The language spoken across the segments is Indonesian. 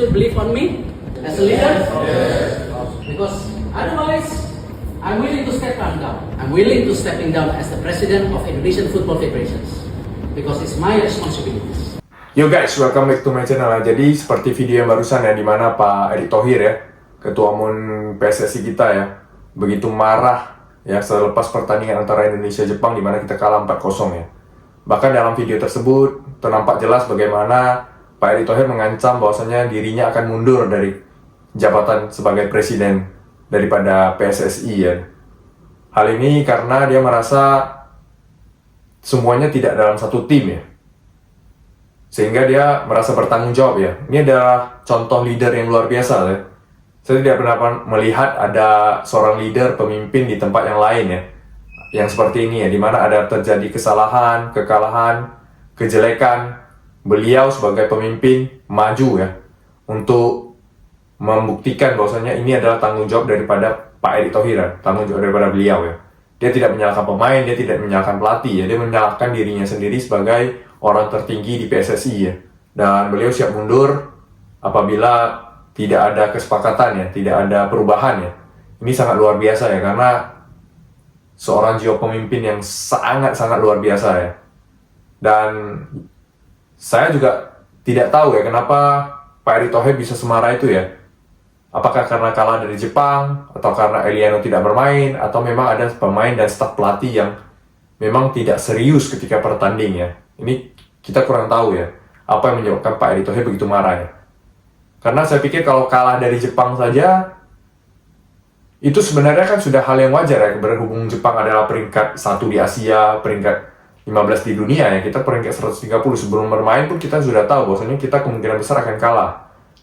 Believe on me as a leader? Because otherwise, I'm willing to step down. I'm willing to stepping down as the president of Indonesian Football Federations because it's my responsibilities. Yo guys, welcome back to my channel. Jadi seperti video yang barusan ya, dimana Pak Erick Thohir ya, Ketua Umum PSSI kita ya, begitu marah ya selepas pertandingan antara Indonesia Jepang di mana kita kalah 4-0 ya. Bahkan dalam video tersebut ternampak jelas bagaimana Pak Erick Thohir mengancam bahwasanya dirinya akan mundur dari jabatan sebagai presiden daripada PSSI ya. Hal ini karena dia merasa semuanya tidak dalam satu tim ya. Sehingga dia merasa bertanggung jawab ya. Ini adalah contoh leader yang luar biasa ya. Saya tidak pernah melihat ada seorang leader pemimpin di tempat yang lain ya. Yang seperti ini ya, di mana ada terjadi kesalahan, kekalahan, kejelekan. Beliau sebagai pemimpin maju ya untuk membuktikan bahwasanya ini adalah tanggung jawab daripada Pak Erick Thohir, tanggung jawab daripada beliau ya. Dia tidak menyalahkan pemain, dia tidak menyalahkan pelatih ya, dia menyalahkan dirinya sendiri sebagai orang tertinggi di PSSI ya. Dan beliau siap mundur apabila tidak ada kesepakatan ya, tidak ada perubahan ya. Ini sangat luar biasa ya, karena seorang jiwa pemimpin yang sangat-sangat luar biasa ya. Dan saya juga tidak tahu ya kenapa Pak Erick Thohir bisa semarah itu ya. Apakah karena kalah dari Jepang, atau karena Eliano tidak bermain, atau memang ada pemain dan staf pelatih yang memang tidak serius ketika bertanding ya. Ini kita kurang tahu ya, apa yang menyebabkan Pak Erick Thohir begitu marah ya. Karena saya pikir kalau kalah dari Jepang saja, itu sebenarnya kan sudah hal yang wajar ya, berhubung Jepang adalah peringkat 1 di Asia, peringkat 15 di dunia ya, kita peringkat 130. Sebelum bermain pun kita sudah tahu bahwasanya kita kemungkinan besar akan kalah.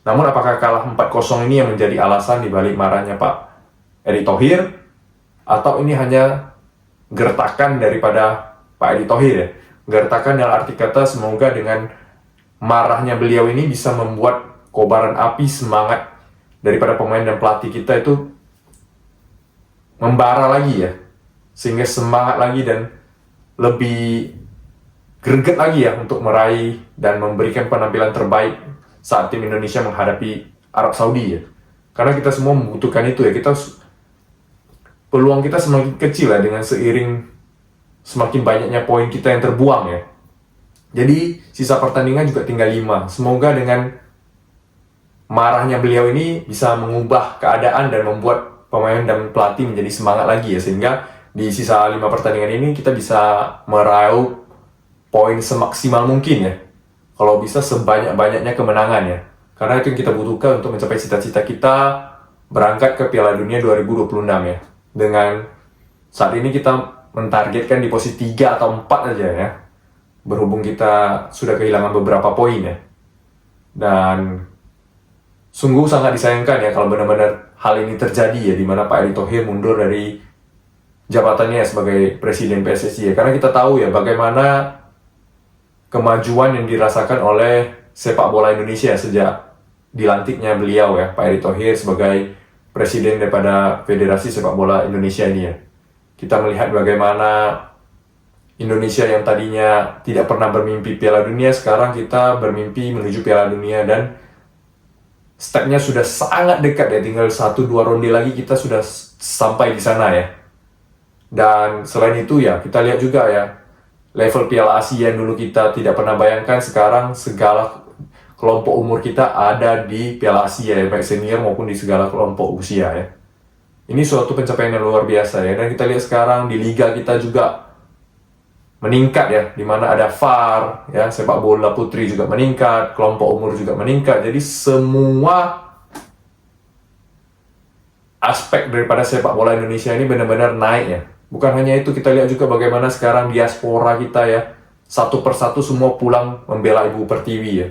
Namun apakah kalah 4-0 ini yang menjadi alasan dibalik marahnya Pak Erick Thohir, atau ini hanya gertakan daripada Pak Erick Thohir ya? Gertakan dalam arti kata semoga dengan marahnya beliau ini bisa membuat kobaran api semangat daripada pemain dan pelatih kita itu membara lagi ya, sehingga semangat lagi dan lebih greget lagi ya untuk meraih dan memberikan penampilan terbaik saat tim Indonesia menghadapi Arab Saudi ya. Karena kita semua membutuhkan itu ya. Peluang kita semakin kecil ya dengan seiring semakin banyaknya poin kita yang terbuang ya. Jadi sisa pertandingan juga tinggal 5. Semoga dengan marahnya beliau ini bisa mengubah keadaan dan membuat pemain dan pelatih menjadi semangat lagi ya, sehingga di sisa 5 pertandingan ini kita bisa meraup poin semaksimal mungkin ya. Kalau bisa sebanyak-banyaknya kemenangan ya. Karena itu yang kita butuhkan untuk mencapai cita-cita kita berangkat ke Piala Dunia 2026 ya. Dengan saat ini kita mentargetkan di posisi 3 atau 4 aja ya. Berhubung kita sudah kehilangan beberapa poin ya. Dan sungguh sangat disayangkan ya kalau benar-benar hal ini terjadi ya, di mana Pak Erick Thohir mundur dari jabatannya sebagai presiden PSSI ya. Karena kita tahu ya bagaimana kemajuan yang dirasakan oleh sepak bola Indonesia sejak dilantiknya beliau ya, Pak Erick Thohir sebagai presiden daripada Federasi Sepak Bola Indonesia ini ya. Kita melihat bagaimana Indonesia yang tadinya tidak pernah bermimpi Piala Dunia, sekarang kita bermimpi menuju Piala Dunia, dan stepnya sudah sangat dekat ya, tinggal 1-2 ronde lagi kita sudah sampai di sana ya. Dan selain itu ya, kita lihat juga ya, level Piala Asia yang dulu kita tidak pernah bayangkan, sekarang segala kelompok umur kita ada di Piala Asia ya, baik senior maupun di segala kelompok usia ya. Ini suatu pencapaian yang luar biasa ya. Dan kita lihat sekarang di liga kita juga meningkat ya, dimana ada VAR ya, sepak bola putri juga meningkat, kelompok umur juga meningkat. Jadi semua aspek daripada sepak bola Indonesia ini benar-benar naik ya. Bukan hanya itu, kita lihat juga bagaimana sekarang diaspora kita ya, satu persatu semua pulang membela Ibu Pertiwi ya.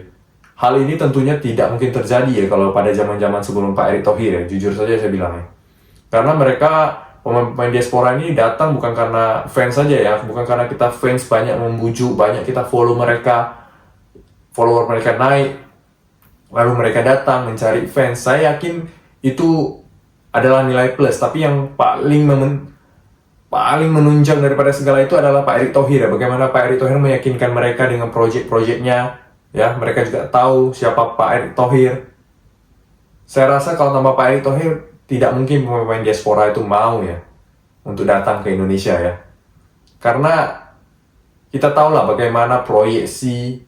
Hal ini tentunya tidak mungkin terjadi ya kalau pada zaman-zaman sebelum Pak Erick Thohir ya, jujur saja saya bilang ya. Karena mereka, pemain diaspora ini datang bukan karena fans saja ya, bukan karena kita fans banyak membujuk, banyak kita follow mereka, follower mereka naik, lalu mereka datang mencari fans. Saya yakin itu adalah nilai plus, tapi yang paling menunjang daripada segala itu adalah Pak Erick Thohir ya. Bagaimana Pak Erick Thohir meyakinkan mereka dengan proyek-proyeknya ya. Mereka juga tahu siapa Pak Erick Thohir Saya rasa kalau tanpa Pak Erick Thohir, tidak mungkin pemain diaspora itu mau ya untuk datang ke Indonesia ya. Karena kita tahu lah bagaimana proyeksi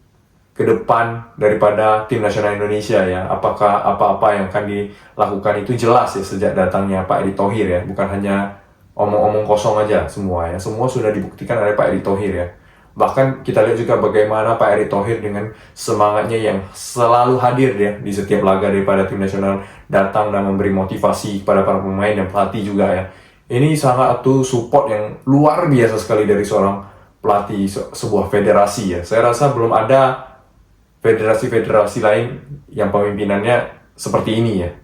ke depan daripada tim nasional Indonesia ya. Apakah apa-apa yang akan dilakukan itu jelas ya sejak datangnya Pak Erick Thohir ya. Bukan hanya omong-omong kosong aja semua ya. Semua sudah dibuktikan oleh Pak Erick Thohir ya. Bahkan kita lihat juga bagaimana Pak Erick Thohir dengan semangatnya yang selalu hadir ya di setiap laga daripada tim nasional, datang dan memberi motivasi kepada para pemain dan pelatih juga ya. Ini sangat support yang luar biasa sekali dari seorang pelatih sebuah federasi ya. Saya rasa belum ada federasi-federasi lain yang pemimpinannya seperti ini ya.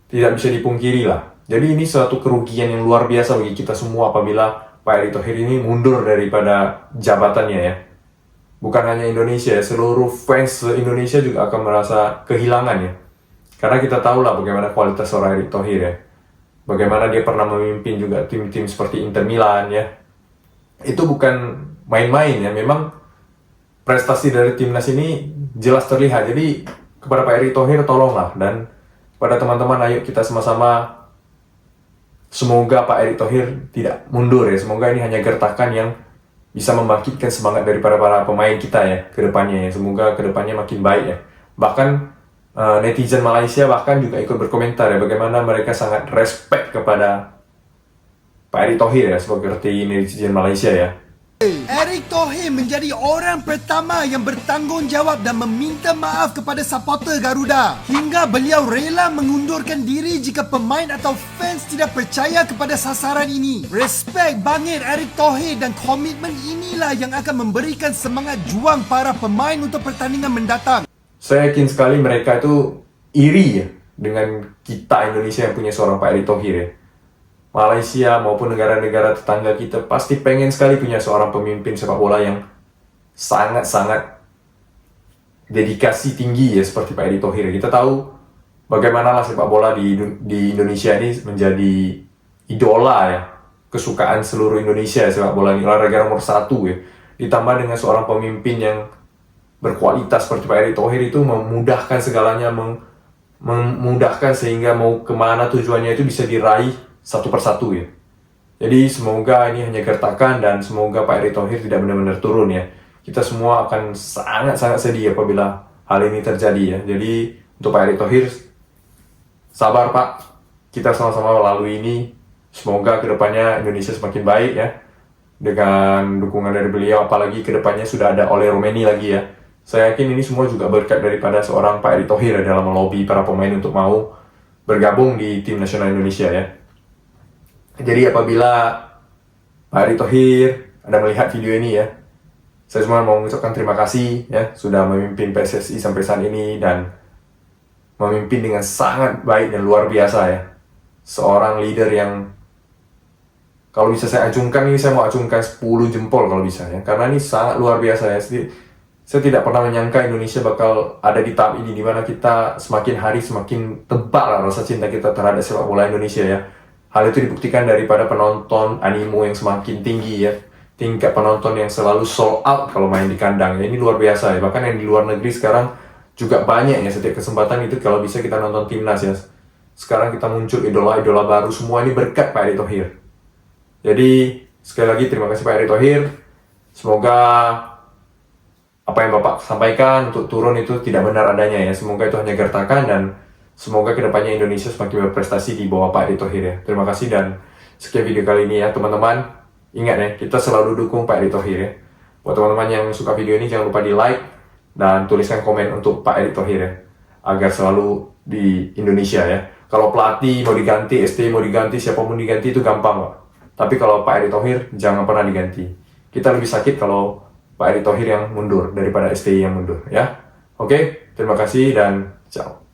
Tidak bisa dipungkiri lah. Jadi ini suatu kerugian yang luar biasa bagi kita semua apabila Pak Erick Thohir ini mundur daripada jabatannya ya. Bukan hanya Indonesia, seluruh fans Indonesia juga akan merasa kehilangan ya. Karena kita tahu lah bagaimana kualitas seorang Erick Thohir ya. Bagaimana dia pernah memimpin juga tim-tim seperti Inter Milan ya. Itu bukan main-main ya. Memang prestasi dari timnas ini jelas terlihat. Jadi kepada Pak Erick Thohir tolonglah, dan kepada teman-teman ayo kita sama-sama semoga Pak Erick Thohir tidak mundur ya. Semoga ini hanya gertakan yang bisa membangkitkan semangat daripada para pemain kita ya ke depannya ya. Semoga ke depannya makin baik ya. Bahkan netizen Malaysia bahkan juga ikut berkomentar ya bagaimana mereka sangat respect kepada Pak Erick Thohir ya seperti netizen Malaysia ya. Erick Thohir menjadi orang pertama yang bertanggungjawab dan meminta maaf kepada supporter Garuda, hingga beliau rela mengundurkan diri jika pemain atau fans tidak percaya kepada sasaran ini. Respect bangit Erick Thohir, dan komitmen inilah yang akan memberikan semangat juang para pemain untuk pertandingan mendatang. Saya yakin sekali mereka itu iri ya dengan kita Indonesia yang punya seorang Pak Erick Thohir ya. Malaysia maupun negara-negara tetangga kita pasti pengen sekali punya seorang pemimpin sepak bola yang sangat-sangat dedikasi tinggi ya seperti Pak Erick Thohir. Kita tahu bagaimana lah sepak bola di Indonesia ini menjadi idola ya, kesukaan seluruh Indonesia ya, sepak bola ini olahraga nomor 1 ya. Ditambah dengan seorang pemimpin yang berkualitas seperti Pak Erick Thohir itu memudahkan segalanya, memudahkan sehingga mau kemana tujuannya itu bisa diraih satu persatu ya. Jadi semoga ini hanya gertakan dan semoga Pak Erick Thohir tidak benar-benar turun ya. Kita semua akan sangat-sangat sedih apabila hal ini terjadi ya. Jadi untuk Pak Erick Thohir, sabar Pak, kita sama-sama melalui ini. Semoga kedepannya Indonesia semakin baik ya, dengan dukungan dari beliau. Apalagi kedepannya sudah ada Ole Romeni lagi ya. Saya yakin ini semua juga berkat daripada seorang Pak Erick Thohir dalam melobi para pemain untuk mau bergabung di tim nasional Indonesia ya. Jadi apabila Pak Erick Thohir Anda melihat video ini ya, saya cuma mau mengucapkan terima kasih ya sudah memimpin PSSI sampai saat ini dan memimpin dengan sangat baik dan luar biasa ya. Seorang leader yang kalau bisa saya acungkan ini, saya mau acungkan 10 jempol kalau bisa ya, karena ini sangat luar biasa ya. Saya tidak pernah menyangka Indonesia bakal ada di tahap ini, dimana kita semakin hari semakin tebal rasa cinta kita terhadap sepak bola Indonesia ya. Hal itu dibuktikan daripada penonton, animo yang semakin tinggi ya. Tingkat penonton yang selalu sold out kalau main di kandang ya. Ini luar biasa ya. Bahkan yang di luar negeri sekarang juga banyak ya. Setiap kesempatan itu kalau bisa kita nonton timnas ya. Sekarang kita muncul idola-idola baru. Semua ini berkat Pak Erick Thohir. Jadi sekali lagi terima kasih Pak Erick Thohir. Semoga apa yang Bapak sampaikan untuk turun itu tidak benar adanya ya. Semoga itu hanya gertakan dan semoga kedepannya Indonesia semakin berprestasi di bawah Pak Erick Thohir ya. Terima kasih dan sekian video kali ini ya teman-teman. Ingat ya, kita selalu dukung Pak Erick Thohir ya. Buat teman-teman yang suka video ini jangan lupa di like dan tuliskan komen untuk Pak Erick Thohir ya, agar selalu di Indonesia ya. Kalau pelatih mau diganti, ST mau diganti, siapapun diganti itu gampang kok. Tapi kalau Pak Erick Thohir jangan pernah diganti. Kita lebih sakit kalau Pak Erick Thohir yang mundur daripada STI yang mundur ya. Oke, terima kasih dan ciao.